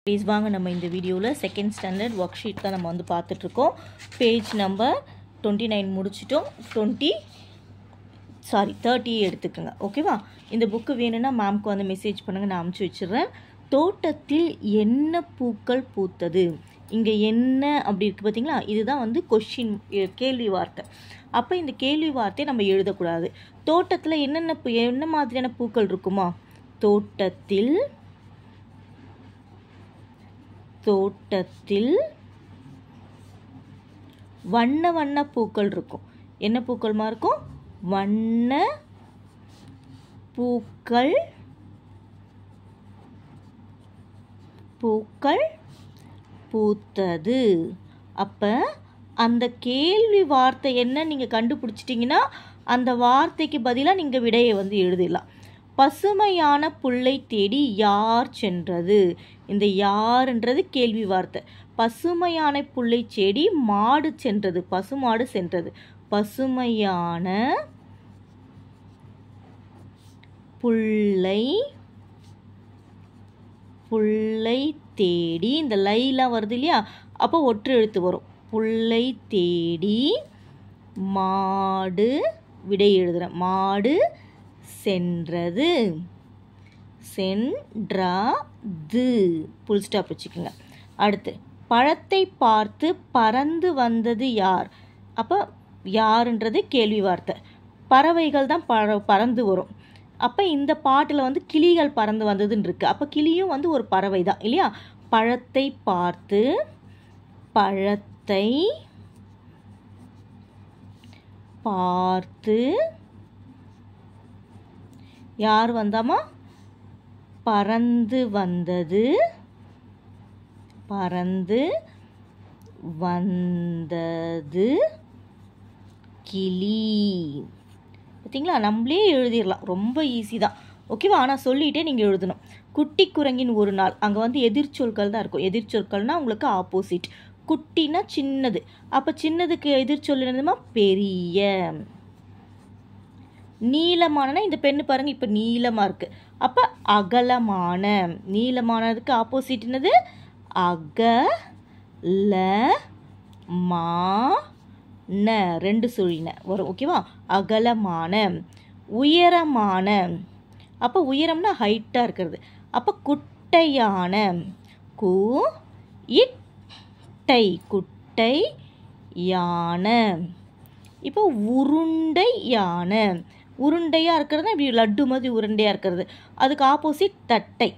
Please வாங்க நம்ம இந்த வீடியோவில் செகண்ட் ஸ்டாண்டர்ட் ஒர்க் ஷீட் தான் நம்ம வந்து பார்த்துட்ருக்கோம். பேஜ் நம்பர் 29 முடிச்சிட்டோம். 30 எடுத்துக்கோங்க. ஓகேவா? இந்த புக்கு வேணும்னா மேம்க்கு வந்து மெசேஜ் பண்ணுங்கள், நான் அனுப்பிச்சி வச்சிடுறேன். தோட்டத்தில் என்ன பூக்கள் பூத்தது? இங்கே என்ன அப்படி இருக்குது பார்த்தீங்களா? இதுதான் வந்து கொஷின், கேள்வி வார்த்தை. அப்போ இந்த கேள்வி வார்த்தையை நம்ம எழுதக்கூடாது. தோட்டத்தில் என்ன மாதிரியான பூக்கள் இருக்குமா? தோட்டத்தில் வண்ண வண்ண பூக்கள் இருக்கும். என்ன பூக்கள்மா இருக்கும்? வண்ண பூக்கள் பூத்தது. அப்போ அந்த கேள்வி வார்த்தை என்ன நீங்கள் கண்டுபிடிச்சிட்டிங்கன்னா அந்த வார்த்தைக்கு பதிலாக நீங்கள் விடையை வந்து எழுதிடலாம். பசுமையான புல்லை தேடி யார் சென்றது? இந்த யாருன்றது கேள்வி வார்த்தை. பசுமையான புல்லை தேடி மாடு சென்றது, பசுமாடு சென்றது. பசுமையான புல்லை தேடி, இந்த லைலாம் வருது இல்லையா? அப்போ ஒற்று எழுத்து வரும். புல்லை தேடி மாடு, விடை எழுதுகிறேன், மாடு சென்றது. புல் ஸ்டாப் வச்சுக்கோங்க. அடுத்து, பழத்தை பார்த்து பறந்து வந்தது யார்? அப்போ யாருன்றது கேள்வி வார்த்தை. பறவைகள் தான் பறந்து வரும். அப்போ இந்த பாட்டில் வந்து கிளிகள் பறந்து வந்ததுன்னு இருக்குது. அப்போ கிளியும் வந்து ஒரு பறவை தான் இல்லையா? பழத்தை பார்த்து யார் வந்தாமா? பறந்து வந்தது கிளி. பார்த்தீங்களா? நம்மளே எழுதிடலாம், ரொம்ப ஈஸி தான். ஓகேவா? ஆனால் சொல்லிகிட்டே நீங்கள் எழுதணும். குட்டி குரங்கின் ஒரு நாள். அங்கே வந்து எதிர்ச்சொற்கள் தான் இருக்கும். எதிர்ச்சொற்கள்னால் உங்களுக்கு ஆப்போசிட். குட்டினா சின்னது. அப்போ சின்னதுக்கு எதிர்ச்சொல் என்னதுமா? பெரிய. நீளமானனா இந்த பெண்ணு பாருங்கள், இப்போ நீளமாக இருக்குது. அப்போ அகலமான. நீளமானதுக்கு ஆப்போசிட் என்னது? ரெண்டு சுழின வரும். ஓகேவா? அகலமான. உயரமான. அப்போ உயரம்னா ஹைட்டாக இருக்கிறது. அப்போ குட்டையான. குட்டை யானை. இப்போ உருண்டை யானை. உருண்டையாக இருக்கிறது இப்படி லட்டு மாதிரி உருண்டையாக இருக்கிறது. அதுக்கு ஆப்போசிட் தட்டை.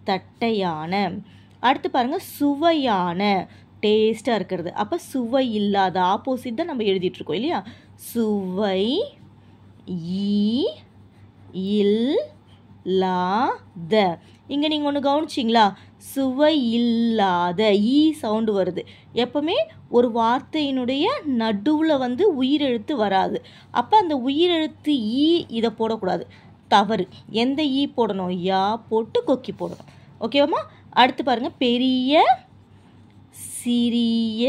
தட்டையான. அடுத்து பாருங்க, சுவையான, டேஸ்டாக இருக்கிறது. அப்போ சுவை இல்லாத, ஆப்போசிட் தான் நம்ம எழுதிட்டுருக்கோம் இல்லையா? சுவை இல்லாத. இங்கே நீங்கள் ஒன்று கவனிச்சிங்களா? சுவை இல்லாத ஈ சவுண்டு வருது. எப்பவுமே ஒரு வார்த்தையினுடைய நடுவில் வந்து உயிரெழுத்து வராது. அப்போ அந்த உயிரெழுத்து ஈ இதை போடக்கூடாது, தவறு. எந்த ஈ போடணும்? யா போட்டு கொக்கி போடணும். ஓகேவாம்மா? அடுத்து பாருங்கள், பெரிய சிறிய.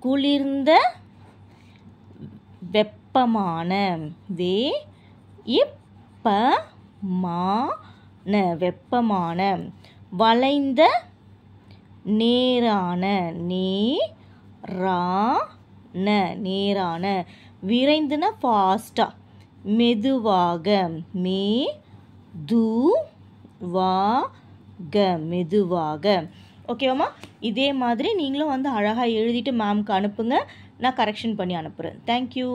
குளிர்ந்த வெப்பமான. வெப்பமான. வளைந்த நேரான. நேரான. விரைந்துனா ஃபாஸ்டா. மெதுவாக. மெதுவாக. ஓகேவாம்மா? இதே மாதிரி நீங்களும் வந்து அழகாக எழுதிட்டு மேம்க்கு அனுப்புங்க. நான் கரெக்ஷன் பண்ணி அனுப்புகிறேன். தேங்க்யூ.